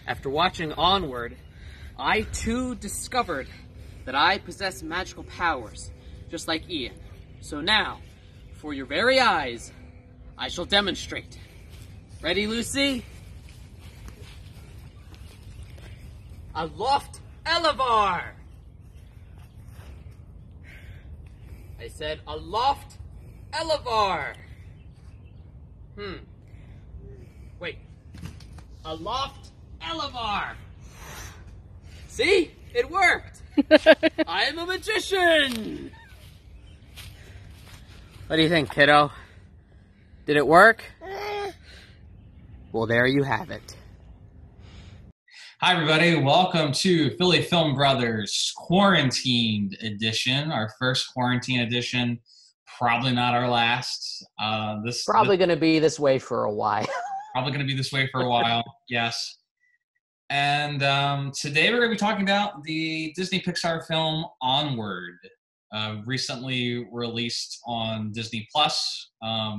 After watching Onward, I too discovered that I possess magical powers, just like Ian. So now, for your very eyes, I shall demonstrate. Ready, Lucy? Aloft Elevar! I said Aloft Elevar! Wait. Aloft Elevar! See? It worked! I am a magician! What do you think, kiddo? Did it work? Well, there you have it. Hi, everybody. Welcome to Philly Film Brothers Quarantined Edition, our first quarantine edition. Probably not our last. Probably going to be this way for a while. Probably going to be this way for a while, yes. And today we're going to be talking about the Disney Pixar film Onward, recently released on Disney Plus. I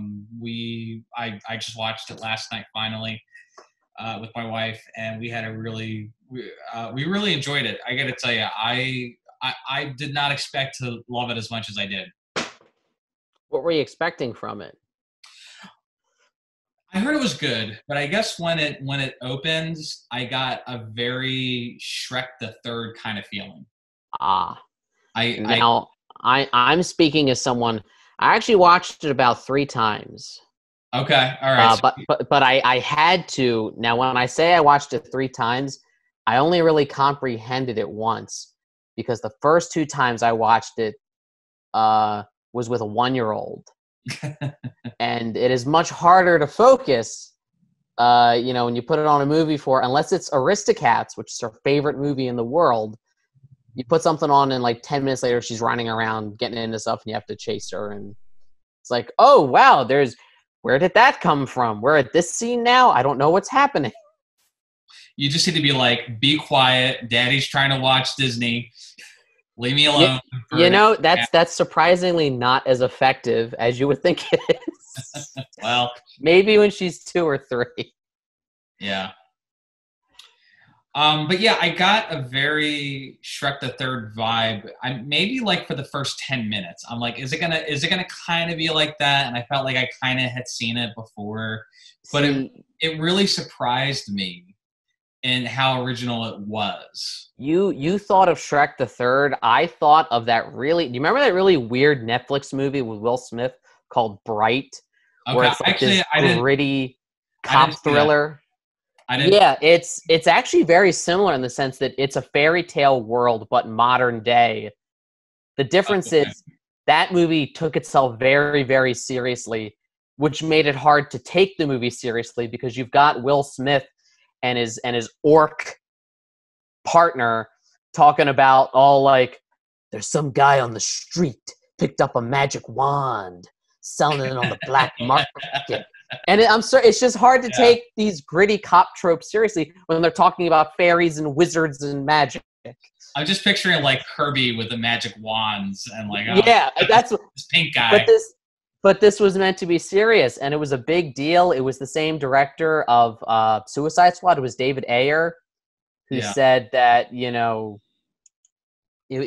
just watched it last night finally with my wife, and we had a we really enjoyed it. I got to tell you, I did not expect to love it as much as I did. What were you expecting from it? I heard it was good, but I guess when it opens, I got a very Shrek the Third kind of feeling. I'm speaking as someone. I actually watched it about 3 times. Okay, all right. But I had to. Now, when I say I watched it 3 times, I only really comprehended it once, because the first 2 times I watched it was with a 1-year-old. And it is much harder to focus, when you put it on a movie unless it's Aristocats, which is her favorite movie in the world. You put something on and like 10 minutes later, she's running around getting into stuff and you have to chase her. And it's like, oh, wow, where did that come from? We're at this scene now? I don't know what's happening. You just need to be like, be quiet. Daddy's trying to watch Disney. Leave me alone. That's surprisingly not as effective as you would think it is. Well, maybe when she's 2 or 3. Yeah. But yeah, I got a very Shrek the Third vibe. Maybe like for the first 10 minutes, I'm like, is it gonna kind of be like that? And I felt like I kind of had seen it before, but it really surprised me in how original it was. You thought of Shrek the Third. I thought of do you remember that really weird Netflix movie with Will Smith called Bright? Okay, where it's like this gritty cop thriller. Yeah, it's actually very similar in the sense that it's a fairy tale world, but modern day. The difference is that movie took itself very, very seriously, which made it hard to take the movie seriously, because you've got Will Smith and his orc partner talking about all like, there's some guy on the street picked up a magic wand, selling it on the black market. And I'm sorry, it's just hard to take these gritty cop tropes seriously when they're talking about fairies and wizards and magic. I'm just picturing like Kirby with the magic wands and like, that's this pink guy. But this was meant to be serious, and it was a big deal. It was the same director of Suicide Squad. It was David Ayer, who said that, it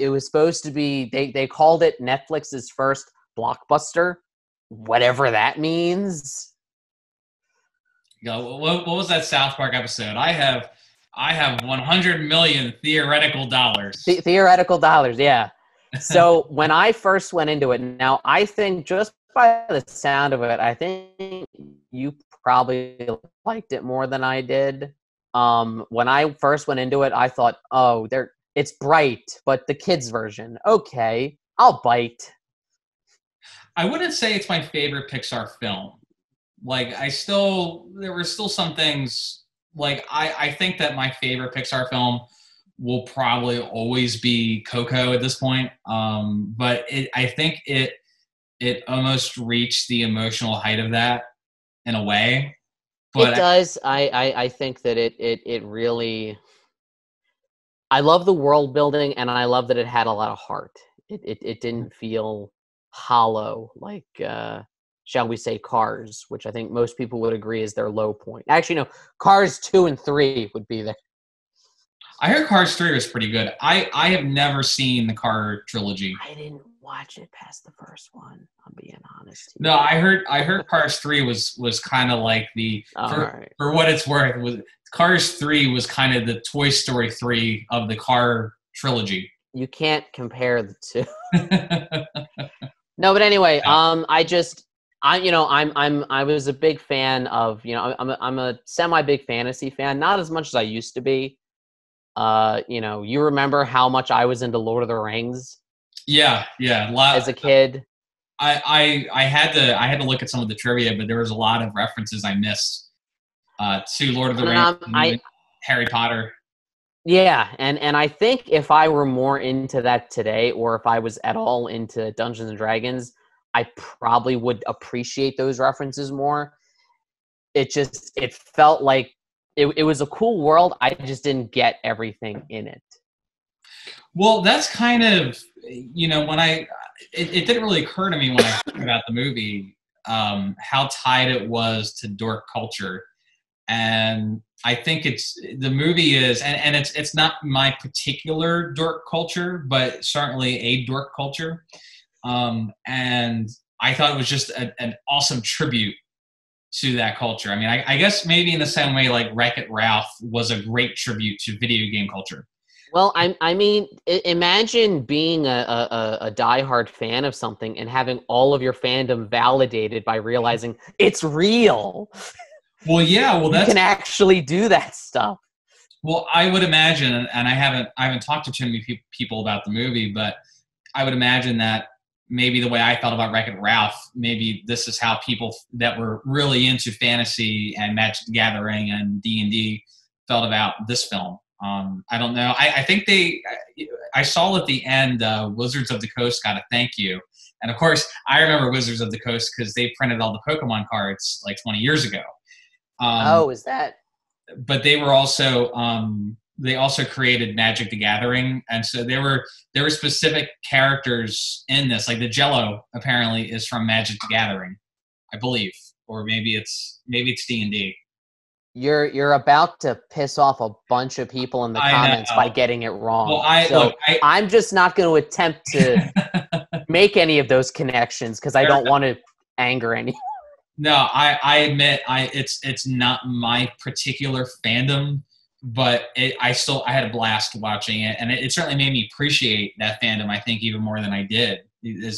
was supposed to be, they called it Netflix's first blockbuster, whatever that means. What was that South Park episode? I have 100 million theoretical dollars. Theoretical dollars, yeah. So when I first went into it, now I think just by the sound of it, I think you probably liked it more than I did. When I first went into it, I thought, it's Bright, but the kids version. Okay, I'll bite. I wouldn't say it's my favorite Pixar film. Like, there were still some things, like, I think that my favorite Pixar film will probably always be Coco at this point. But I think it almost reached the emotional height of that in a way. But it does. I think that it really, I love the world building, and I love that it had a lot of heart. It didn't feel hollow like shall we say, Cars, which I think most people would agree is their low point. Actually, no, Cars 2 and 3 would be I heard Cars 3 was pretty good. I have never seen the Car trilogy. I didn't watch it past the first one. I'm being honest here. No, I heard Cars 3 was kind of like for what it's worth, Cars 3 was kind of the Toy Story 3 of the Car trilogy. You can't compare the two. No, but anyway, I was a big fan of, I'm a semi big fantasy fan, not as much as I used to be. You remember how much I was into Lord of the Rings? Yeah. As a kid. I had to look at some of the trivia, but there was a lot of references I missed to Lord of the Rings and Harry Potter. Yeah, and I think if I were more into that today, or if I was at all into Dungeons and Dragons, I probably would appreciate those references more. It felt like it was a cool world. I just didn't get everything in it. Well, that's kind of, when it didn't really occur to me when I heard about the movie, how tied it was to dork culture. And I think the movie is, and it's not my particular dork culture, but certainly a dork culture. And I thought it was just an awesome tribute to that culture. I mean, I guess maybe in the same way like Wreck-It Ralph was a great tribute to video game culture. Well, I mean, imagine being a diehard fan of something and having all of your fandom validated by realizing it's real. Well, yeah. Well, you can actually do that stuff. Well, I would imagine, and I haven't talked to too many people about the movie, but I would imagine that maybe the way I felt about Wreck-It Ralph, maybe this is how people that were really into fantasy and Magic the Gathering and D&D felt about this film. I don't know. I think I saw at the end, Wizards of the Coast got a thank you. And of course, I remember Wizards of the Coast because they printed all the Pokemon cards like 20 years ago. Is that? But they were also they also created Magic the Gathering, and so there were specific characters in this. Like the Jello apparently is from Magic the Gathering, I believe, or maybe it's D&D. You're about to piss off a bunch of people in the comments by getting it wrong. Well, I'm just not going to attempt to make any of those connections because I don't want to anger anyone. No, I admit it's not my particular fandom, but I had a blast watching it, and it certainly made me appreciate that fandom. I think even more than I did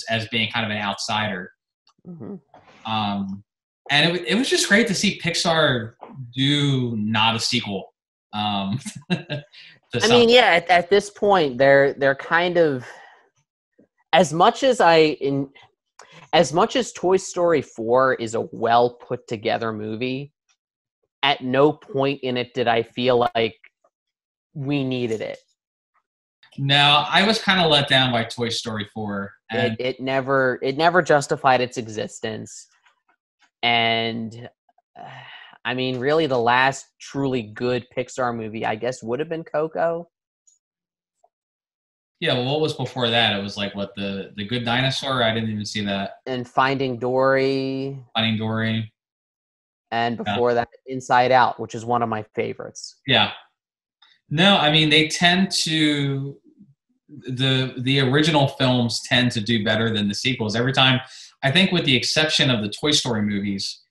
as being kind of an outsider. Mm-hmm. And it was just great to see Pixar do not a sequel. I mean, yeah. At this point, they're kind of as much as Toy Story 4 is a well put together movie, at no point in it did I feel like we needed it. No, I was kind of let down by Toy Story 4. And it never justified its existence. And I mean, really the last truly good Pixar movie, I guess, would have been Coco. Yeah, well, what was before that? It was like, what, the Good Dinosaur? I didn't even see that. And Finding Dory. And before that, Inside Out, which is one of my favorites. Yeah. No, I mean, they tend to... The original films tend to do better than the sequels. Every time, I think with the exception of the Toy Story movies,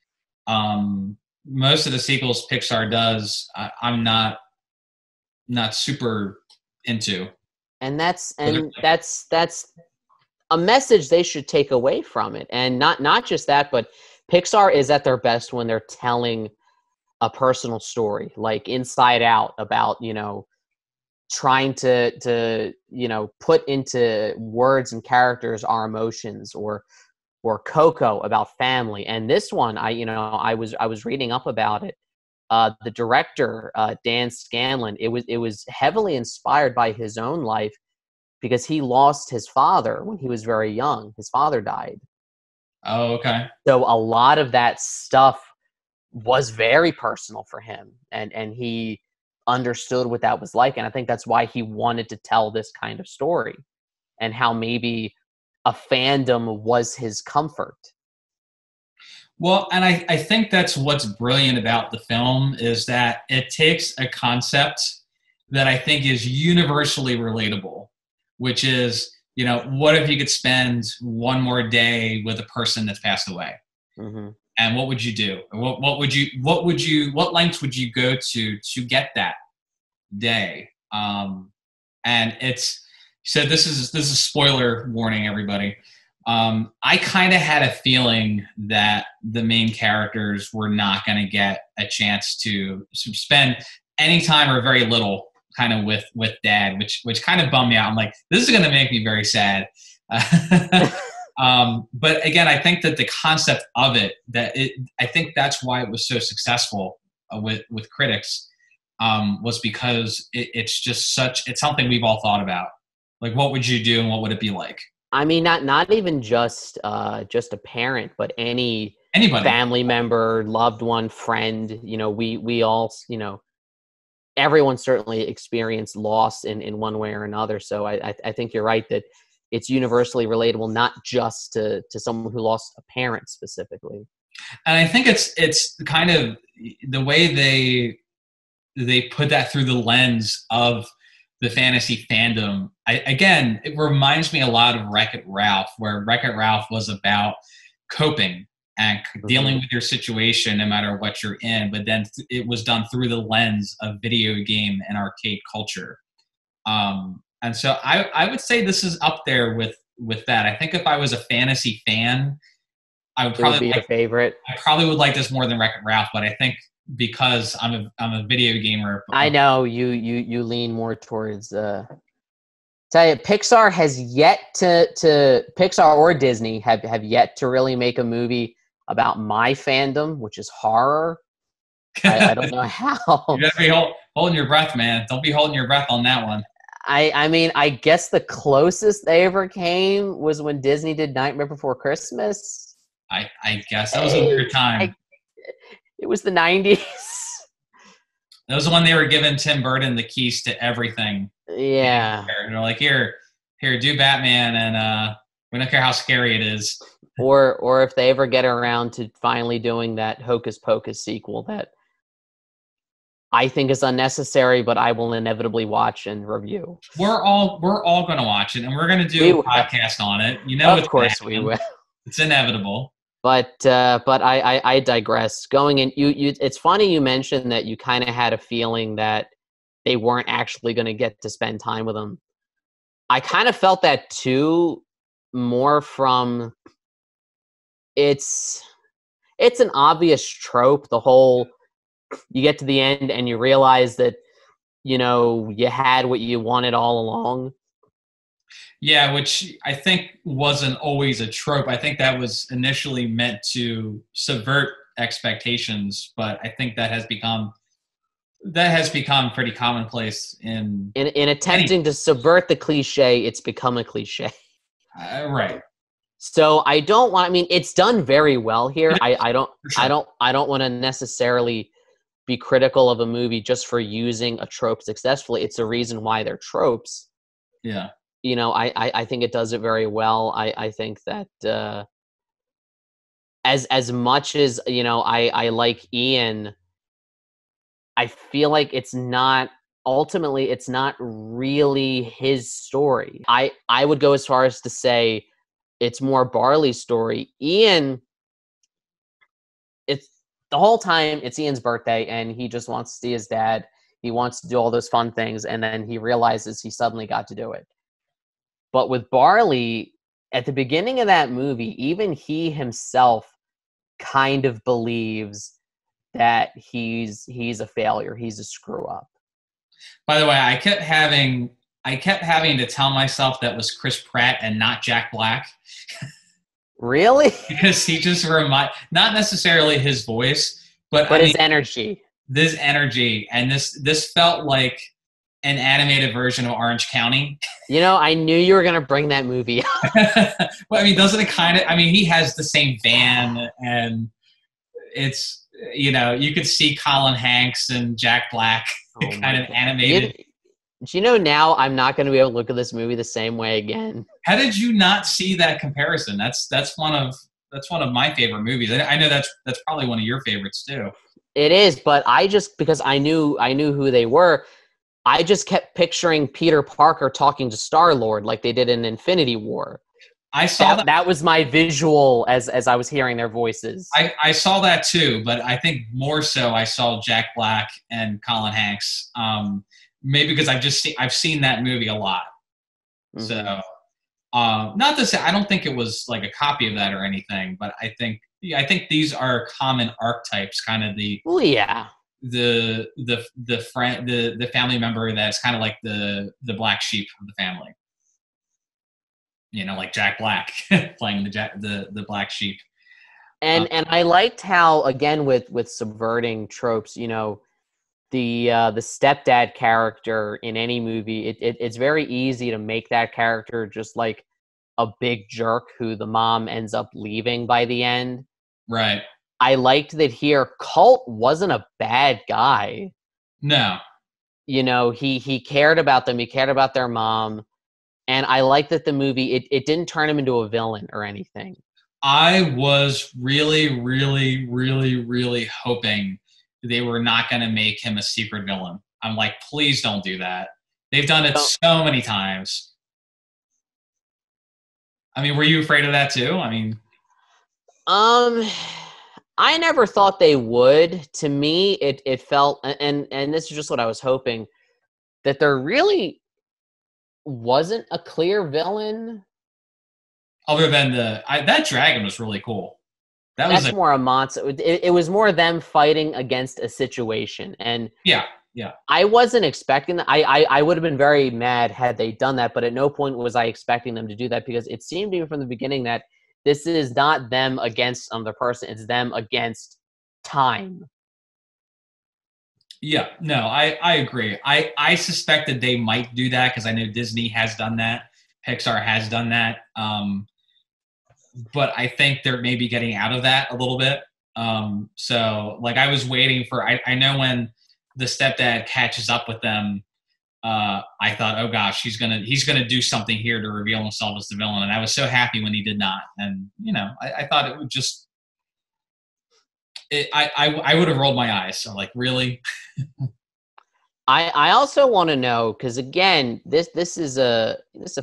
most of the sequels Pixar does, I'm not super into. And that's a message they should take away from it. And not just that, but Pixar is at their best when they're telling a personal story, like Inside Out, about, trying to put into words and characters our emotions, or Coco about family. And this one, I was reading up about it. The director, Dan Scanlon, it was heavily inspired by his own life because he lost his father when he was very young. His father died. Oh, okay. So a lot of that stuff was very personal for him, and he understood what that was like. And I think that's why he wanted to tell this kind of story, and how maybe a fandom was his comfort. Well, and I think that's what's brilliant about the film, is that it takes a concept that I think is universally relatable, which is, you know, what if you could spend one more day with a person that's passed away? Mm-hmm. And what would you do? What lengths would you go to get that day? And it's, so this is spoiler warning, everybody. I kind of had a feeling that the main characters were not going to get a chance to spend any time or very little kind of with Dad, which kind of bummed me out. I'm like, this is going to make me very sad. But again, I think that the concept of it, I think that's why it was so successful with critics, was because it's just it's something we've all thought about. Like, what would you do and what would it be like? I mean, not even just a parent, but anybody, family member, loved one, friend. You know, we all, you know, everyone certainly experienced loss in one way or another. So I think you're right that it's universally relatable, not just to someone who lost a parent specifically. And I think it's kind of the way they put that through the lens of the fantasy fandom. Again, it reminds me a lot of Wreck-It Ralph, where Wreck-It Ralph was about coping and dealing with your situation no matter what you're in, but then it was done through the lens of video game and arcade culture. And so I would say this is up there with that. I think if I was a fantasy fan, I would probably be your favorite. I probably would like this more than Wreck-It Ralph, but I think because I'm a video gamer. I know you lean more towards. Tell you, Pixar has yet to Pixar or Disney have yet to really make a movie about my fandom, which is horror. I don't know how. You gotta be holding your breath, man. Don't be holding your breath on that one. I mean, I guess the closest they ever came was when Disney did Nightmare Before Christmas. I guess that was a weird time. It was the 90s. That was when they were giving Tim Burton the keys to everything. Yeah. And they're like, here, do Batman, and we don't care how scary it is. Or if they ever get around to finally doing that Hocus Pocus sequel that I think is unnecessary, but I will inevitably watch and review. We're all going to watch it, and we're going to do a podcast on it. You know, of course we will. It's inevitable. But I digress. Going in, it's funny you mentioned that you kind of had a feeling that they weren't actually going to get to spend time with them. I kind of felt that too, more from it's an obvious trope. The whole, you get to the end and you realize that, you know, you had what you wanted all along. Yeah, which I think wasn't always a trope. I think that was initially meant to subvert expectations, but I think that has become pretty commonplace in attempting to subvert the cliche. It's become a cliche, right? So I don't want. I mean, it's done very well here. I don't want to necessarily be critical of a movie just for using a trope successfully. It's a reason why they're tropes. Yeah. You know, I think it does it very well. I think that as much as, you know, I like Ian, I feel like it's not really his story. I would go as far as to say it's more Barley's story. Ian, it's the whole time it's Ian's birthday and he just wants to see his dad. He wants to do all those fun things, and then he realizes he suddenly got to do it. But with Barley, at the beginning of that movie, even he himself kind of believes that he's a failure. He's a screw up. By the way, I kept having to tell myself that was Chris Pratt and not Jack Black. Really? Because he just not necessarily his voice, but his energy. This energy, and this felt like an animated version of Orange County. You know, I knew you were going to bring that movie up. Well, I mean, doesn't it kind of, I mean, he has the same van, and it's, you know, you could see Colin Hanks and Jack Black kind of animated. You know, now I'm not going to be able to look at this movie the same way again. How did you not see that comparison? That's one of my favorite movies. I know that's probably one of your favorites too. It is, but because I knew who they were. I just kept picturing Peter Parker talking to Star-Lord like they did in Infinity War. I saw that. That was my visual as I was hearing their voices. I saw that too, but I think more so I saw Jack Black and Colin Hanks. Maybe because I've seen that movie a lot. Mm-hmm. So, not to say I don't think it was like a copy of that or anything, but I think these are common archetypes, kind of the friend, the family member that's kind of like the black sheep of the family. You know, like Jack Black playing the black sheep. And I liked how, again, with subverting tropes, you know, the stepdad character in any movie, it's very easy to make that character just like a big jerk who the mom ends up leaving by the end. Right. I liked that here. Colt wasn't a bad guy. No. You know, he cared about them. He cared about their mom. And I like that the movie, it didn't turn him into a villain or anything. I was really, really, really, really hoping they were not going to make him a secret villain. I'm like, please don't do that. They've done it so many times. I mean, were you afraid of that too? I mean, I never thought they would. To me, it felt, and this is just what I was hoping, that there really wasn't a clear villain. Other than that dragon was really cool. That's more a monster. It was more them fighting against a situation. And yeah. I wasn't expecting that. I would have been very mad had they done that, but at no point was I expecting them to do that, because it seemed to me from the beginning that this is not them against another person. It's them against time. Yeah, no, I agree. I suspected they might do that because I know Disney has done that. Pixar has done that. But I think they're maybe getting out of that a little bit. So, like, I was waiting for... I know when the stepdad catches up with them, I thought, oh gosh, he's gonna do something here to reveal himself as the villain. And I was so happy when he did not. And, you know, I thought it would just... I would have rolled my eyes. So, like, really? I also want to know, because again, this is a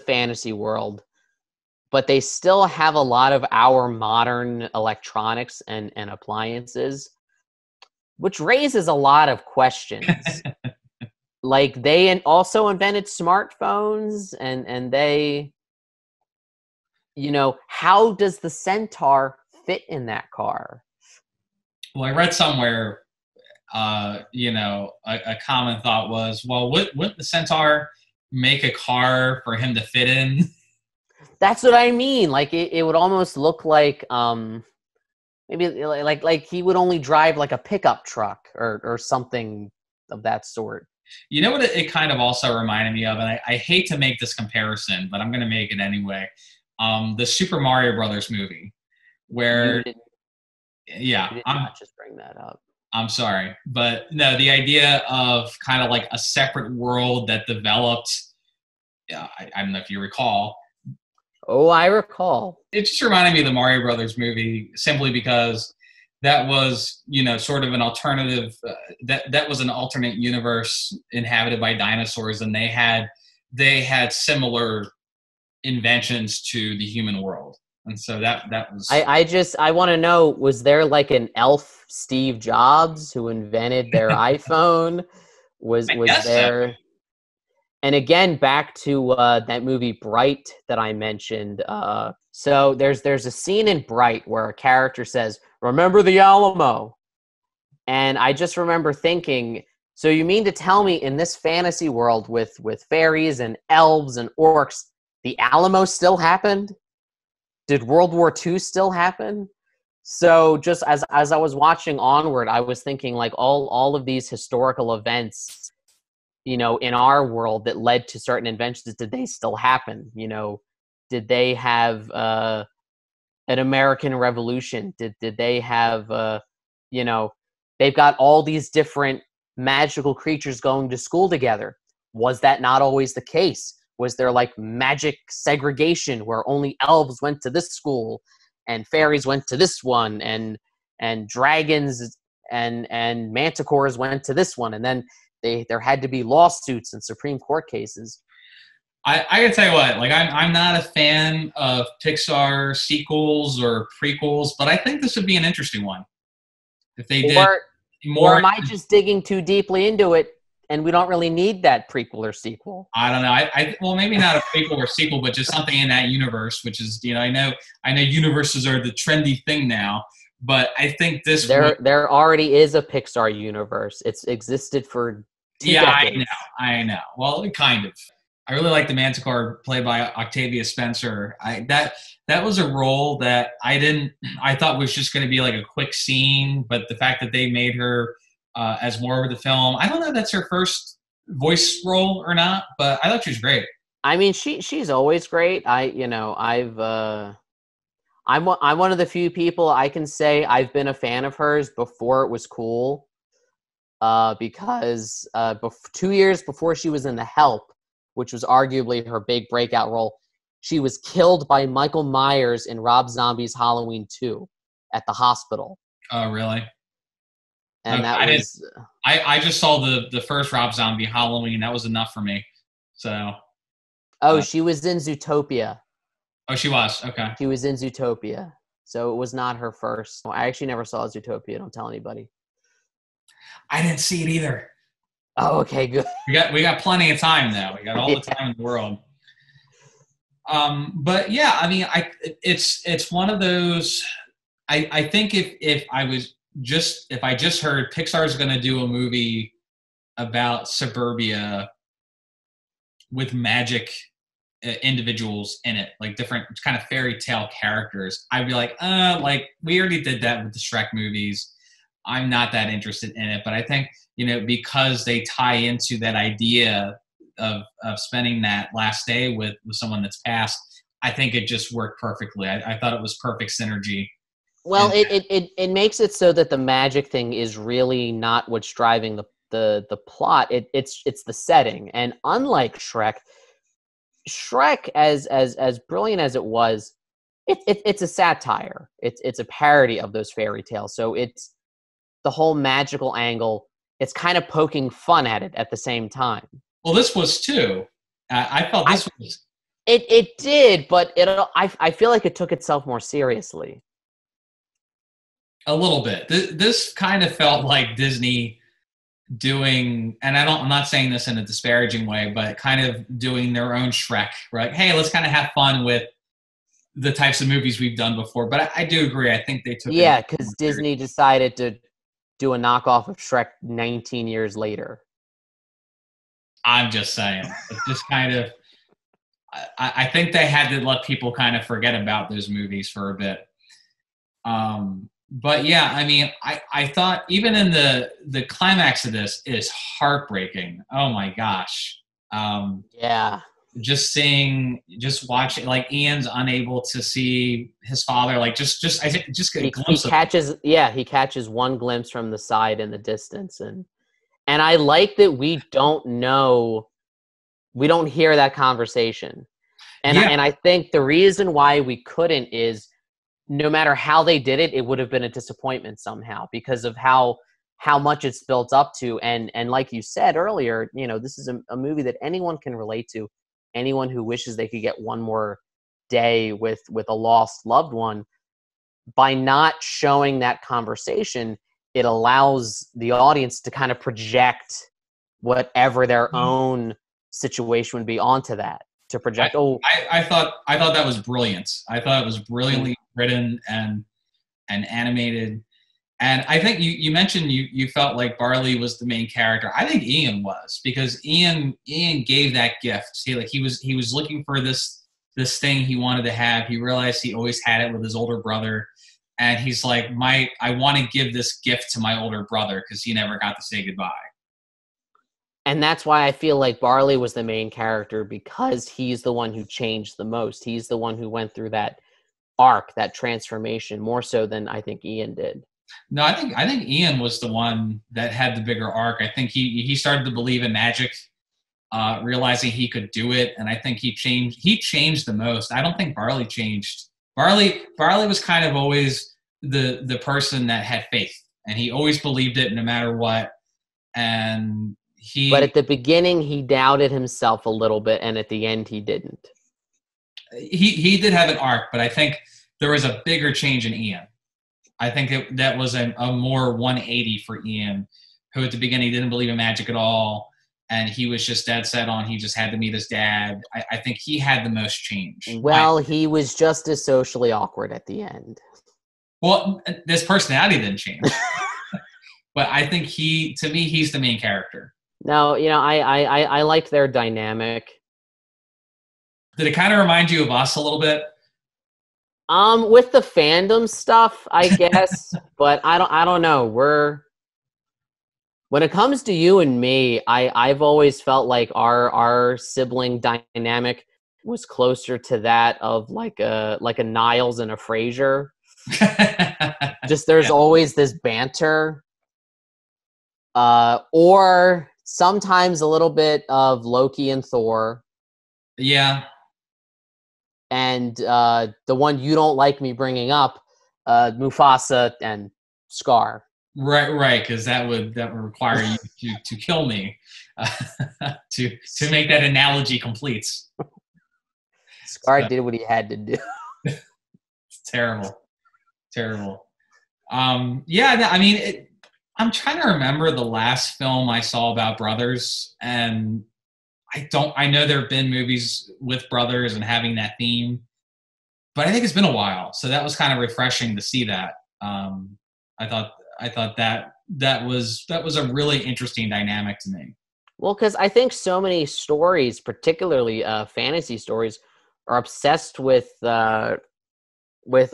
fantasy world, but they still have a lot of our modern electronics and appliances, which raises a lot of questions. Like, they also invented smartphones, and they, you know, how does the Centaur fit in that car? Well, I read somewhere, you know, a common thought was, well, wouldn't the Centaur make a car for him to fit in? That's what I mean. Like, it would almost look like maybe like he would only drive like a pickup truck or something of that sort. You know what it kind of also reminded me of, and I hate to make this comparison, but I'm going to make it anyway. The Super Mario Brothers movie, where you did not just bring that up. I'm sorry, but no, the idea of kind of like a separate world that developed. I don't know if you recall. Oh, I recall. It just reminded me of the Mario Brothers movie, simply because that was, you know, sort of an alternative. That was an alternate universe inhabited by dinosaurs, and they had similar inventions to the human world. And so that was... I want to know, was there like an elf Steve Jobs who invented their iPhone? Was there... So. And again, back to that movie Bright that I mentioned. So there's a scene in Bright where a character says, "Remember the Alamo?" And I just remember thinking, so you mean to tell me in this fantasy world with fairies and elves and orcs, the Alamo still happened? Did World War II still happen? So just as I was watching Onward, I was thinking, like, all of these historical events, you know, in our world that led to certain inventions, did they still happen? You know, did they have an American Revolution? Did they have, you know, they've got all these different magical creatures going to school together. Was that not always the case? Was there like magic segregation where only elves went to this school and fairies went to this one, and dragons and manticores went to this one? And then there had to be lawsuits and Supreme Court cases. I gotta tell you what, like I'm not a fan of Pixar sequels or prequels, but I think this would be an interesting one if they did more. Or am I just digging too deeply into it, and we don't really need that prequel or sequel? I don't know. Well, maybe not a prequel or sequel, but just something in that universe, which is, I know universes are the trendy thing now, but I think there already is a Pixar universe. It's existed for 2 decades. I know. Well, kind of. I really like the Manticore played by Octavia Spencer. That was a role that I thought was just going to be like a quick scene, but the fact that they made her as more of the film, I don't know if that's her first voice role or not, but I thought she was great. I mean, she's always great. I'm one of the few people I can say I've been a fan of hers before it was cool, because 2 years before she was in The Help, which was arguably her big breakout role, she was killed by Michael Myers in Rob Zombie's Halloween 2 at the hospital. Oh, really? And I just saw the first Rob Zombie Halloween. That was enough for me. So. She was in Zootopia. Oh, she was? Okay. She was in Zootopia. So it was not her first. I actually never saw Zootopia. Don't tell anybody. I didn't see it either. Oh, okay, good. We got plenty of time though. We got all the time in the world. But yeah, I mean, it's one of those. I think if I just heard Pixar's going to do a movie about suburbia with magic individuals in it, like different kind of fairy tale characters, I'd be like we already did that with the Shrek movies. I'm not that interested in it, but I think, because they tie into that idea of spending that last day with someone that's passed, I think it just worked perfectly. I thought it was perfect synergy. Well, it makes it so that the magic thing is really not what's driving the plot. It's the setting. And unlike Shrek, as brilliant as it was, it's a satire. It's a parody of those fairy tales. So it's the whole magical angle. It's kind of poking fun at it at the same time. Well, this was too. I felt this was. It did, but I feel like it took itself more seriously. A little bit. This kind of felt like Disney doing, and I'm not saying this in a disparaging way, but kind of doing their own Shrek, right? Hey, let's kind of have fun with the types of movies we've done before. But I do agree. I think they took it because Disney decided to do a knockoff of Shrek 19 years later. I'm just saying. It's just kind of, I think they had to let people kind of forget about those movies for a bit. But yeah, I mean, I thought even in the climax of this is heartbreaking. Oh my gosh. Yeah. Just watching, like Ian's unable to see his father, like just I think just get a glimpse he catches one glimpse from the side in the distance, and I like that we don't hear that conversation. And I think the reason why we couldn't is no matter how they did it, it would have been a disappointment somehow because of how much it's built up to. And like you said earlier, this is a movie that anyone can relate to. Anyone who wishes they could get one more day with a lost loved one. By not showing that conversation, it allows the audience to kind of project whatever their own situation would be onto that. To project. I thought that was brilliant. I thought it was brilliantly written and animated. And I think you mentioned you felt like Barley was the main character. I think Ian was, because Ian gave that gift. See, like he was looking for this thing he wanted to have. He realized he always had it with his older brother, and he's like, I want to give this gift to my older brother because he never got to say goodbye. And that's why I feel like Barley was the main character, because he's the one who changed the most. He's the one who went through that arc, that transformation, more so than I think Ian did. No, I think Ian was the one that had the bigger arc. I think he started to believe in magic, realizing he could do it, and I think he changed the most. I don't think Barley changed. Barley was kind of always the person that had faith, and he always believed it no matter what. And But at the beginning, he doubted himself a little bit, and at the end, he didn't. He did have an arc, but I think there was a bigger change in Ian. I think that was a more 180 for Ian, who at the beginning didn't believe in magic at all, and he was just dead set on he just had to meet his dad. I think he had the most change. Well, he was just as socially awkward at the end. Well, his personality didn't change. But I think to me, he's the main character. No, I liked their dynamic. Did it kind of remind you of us a little bit? With the fandom stuff, I guess, but I don't know. When it comes to you and me, I've always felt like our sibling dynamic was closer to that of like a Niles and a Frasier. Just there's always this banter, or sometimes a little bit of Loki and Thor. Yeah. And the one you don't like me bringing up, Mufasa and Scar. Right, because that would require you to kill me to make that analogy complete. Scar did what he had to do. It's terrible. Yeah, I mean, I'm trying to remember the last film I saw about brothers, and I know there have been movies with brothers and having that theme, but I think it's been a while, so that was kind of refreshing to see that. I thought that was a really interesting dynamic to me. Well, because I think so many stories, particularly fantasy stories, are obsessed with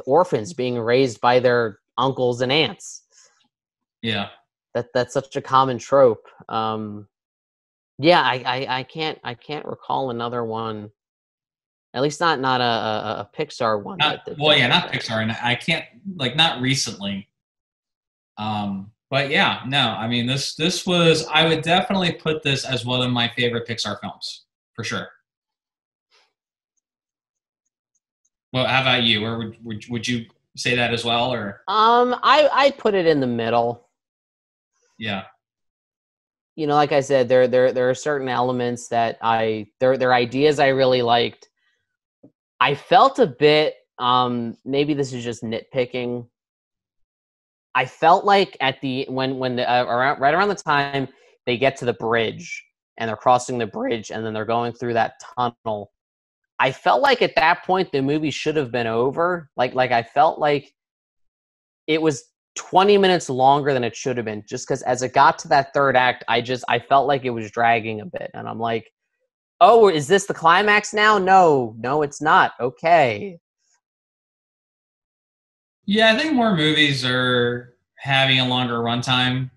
orphans being raised by their uncles and aunts. Yeah, that's such a common trope. Yeah, I can't recall another one. At least not a Pixar one. Not Pixar, and I can't not recently. But yeah, no, I mean this was, I would definitely put this as one of my favorite Pixar films for sure. Well, how about you? Or would you say that as well, or? I put it in the middle. Yeah. Like I said, there are certain elements that there are ideas I really liked. I felt a bit, maybe this is just nitpicking. I felt like right around the time they get to the bridge and they're crossing the bridge and then they're going through that tunnel, I felt like at that point the movie should have been over. Like I felt like it was 20 minutes longer than it should have been, just because as it got to that third act, I felt like it was dragging a bit. And I'm like, oh, is this the climax now? No, it's not. Okay. Yeah, I think more movies are having a longer runtime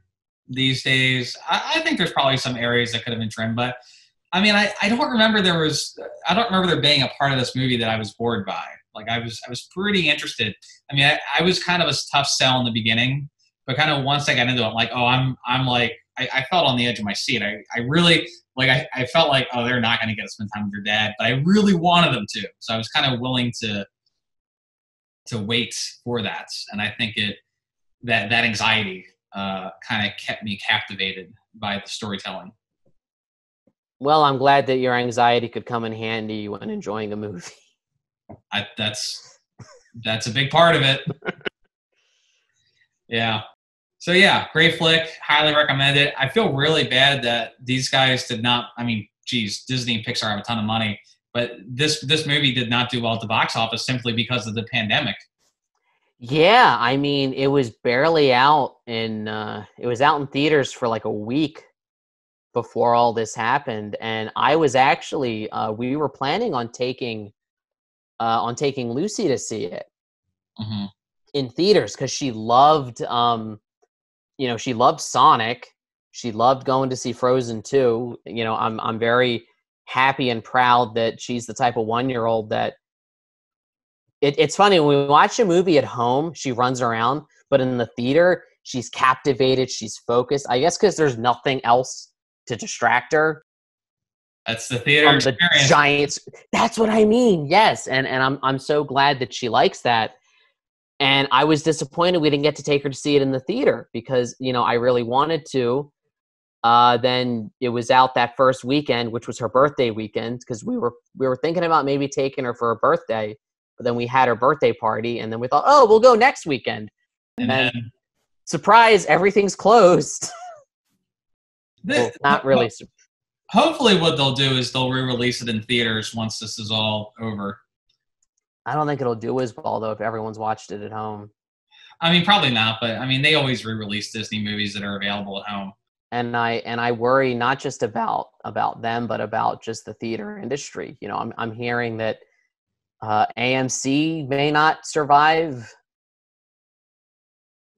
these days. I think there's probably some areas that could have been trimmed, but I mean, I don't remember there being a part of this movie that I was bored by. Like I was pretty interested. I mean, I was kind of a tough sell in the beginning, but kind of once I got into it, I'm like, oh, I'm like, I felt on the edge of my seat. I really I felt like, oh, they're not going to get to spend time with your dad, but I really wanted them to. So I was kind of willing to wait for that. And I think that anxiety kind of kept me captivated by the storytelling. Well, I'm glad that your anxiety could come in handy when enjoying a movie. That's a big part of it. Yeah. So yeah, great flick. Highly recommend it. I feel really bad that these guys did not. I mean, geez, Disney and Pixar have a ton of money, but this movie did not do well at the box office simply because of the pandemic. Yeah, I mean, it was barely out it was out in theaters for like a week before all this happened, and I was actually we were planning on taking Lucy to see it in theaters because she loved she loved Sonic, she loved going to see Frozen 2. I'm very happy and proud that she's the type of 1-year-old that it's funny when we watch a movie at home, she runs around, but in the theater she's captivated, she's focused, I guess because there's nothing else to distract her. That's the theater experience. The Giants. That's what I mean. Yes, and I'm so glad that she likes that. And I was disappointed we didn't get to take her to see it in the theater because I really wanted to. Then it was out that first weekend, which was her birthday weekend, because we were thinking about maybe taking her for her birthday, but then we had her birthday party, and then we thought, oh, we'll go next weekend. And then surprise, everything's closed. Well, not really. Hopefully what they'll do is they'll re-release it in theaters once this is all over. I don't think it'll do as well, though, if everyone's watched it at home. I mean, probably not, but I mean, they always re-release Disney movies that are available at home. And I worry not just about them, but about just the theater industry. You know, I'm hearing that AMC may not survive.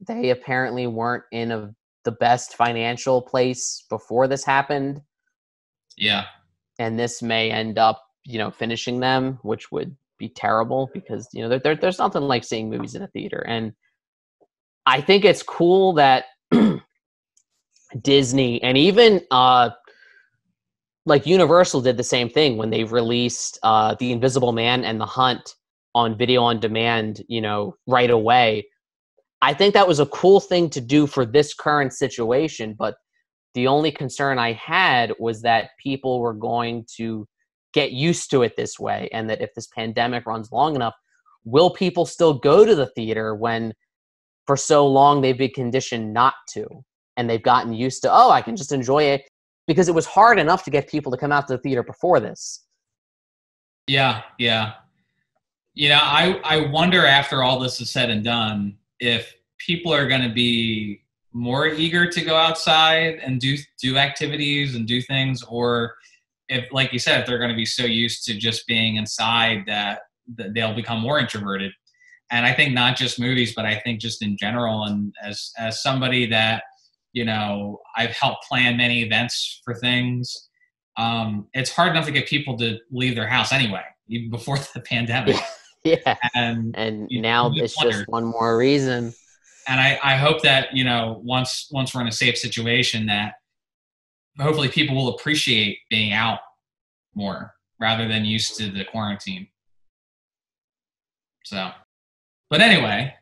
They apparently weren't in the best financial place before this happened. Yeah. And this may end up, you know, finishing them, which would be terrible because, you know, there's nothing like seeing movies in a theater. And I think it's cool that Disney and even like Universal did the same thing when they released The Invisible Man and The Hunt on video on demand, you know, right away. I think that was a cool thing to do for this current situation, but the only concern I had was that people were going to get used to it this way, and that if this pandemic runs long enough, will people still go to the theater when for so long they've been conditioned not to, and they've gotten used to, oh, I can just enjoy it, because it was hard enough to get people to come out to the theater before this. Yeah, yeah. You know, I wonder after all this is said and done, if people are going to be more eager to go outside and do activities and do things, or if, like you said, if they're going to be so used to just being inside that they'll become more introverted. And I think not just movies, but I think just in general. And as somebody that, you know, I've helped plan many events for things, it's hard enough to get people to leave their house anyway, even before the pandemic. Yeah. And now it's just one more reason. And I hope that, you know, once we're in a safe situation, that hopefully people will appreciate being out more rather than used to the quarantine. So, but anyway,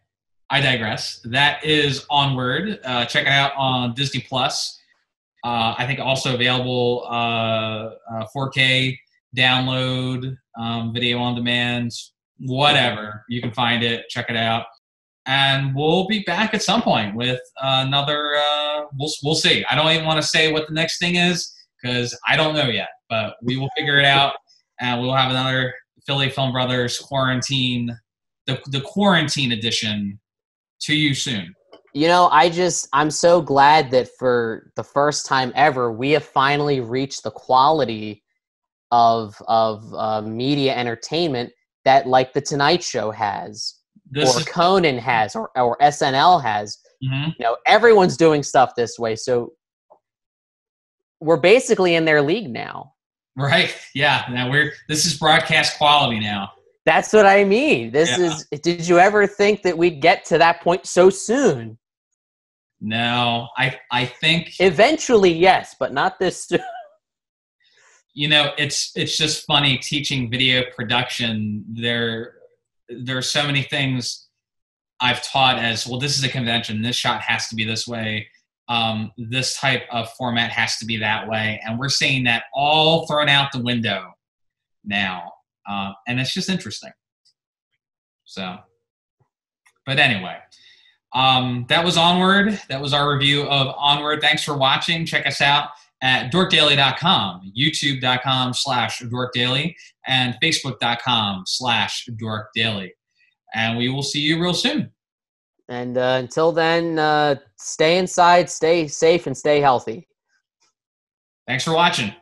I digress. That is Onward. Check it out on Disney Plus. I think also available 4K download, video on demand, whatever. You can find it. Check it out. And we'll be back at some point with another, we'll see. I don't even want to say what the next thing is because I don't know yet, but we will figure it out. And we'll have another Philly Film Brothers quarantine, the quarantine edition to you soon. You know, I'm so glad that for the first time ever, we have finally reached the quality of media entertainment that like The Tonight Show has. Or Conan has, or SNL has. Mm-hmm. You know, everyone's doing stuff this way, so we're basically in their league now. Right? Yeah. Now this is broadcast quality now. That's what I mean. This is. Did you ever think that we'd get to that point so soon? No, I think eventually, yes, but not this soon. You know, it's just funny teaching video production. There's so many things I've taught as, well, this is a convention. This shot has to be this way. This type of format has to be that way. And we're seeing that all thrown out the window now. And it's just interesting. So, but anyway, that was Onward. That was our review of Onward. Thanks for watching. Check us out at dorkdaily.com, youtube.com/dorkdaily, and facebook.com/dorkdaily. And we will see you real soon. And until then, stay inside, stay safe, and stay healthy. Thanks for watching.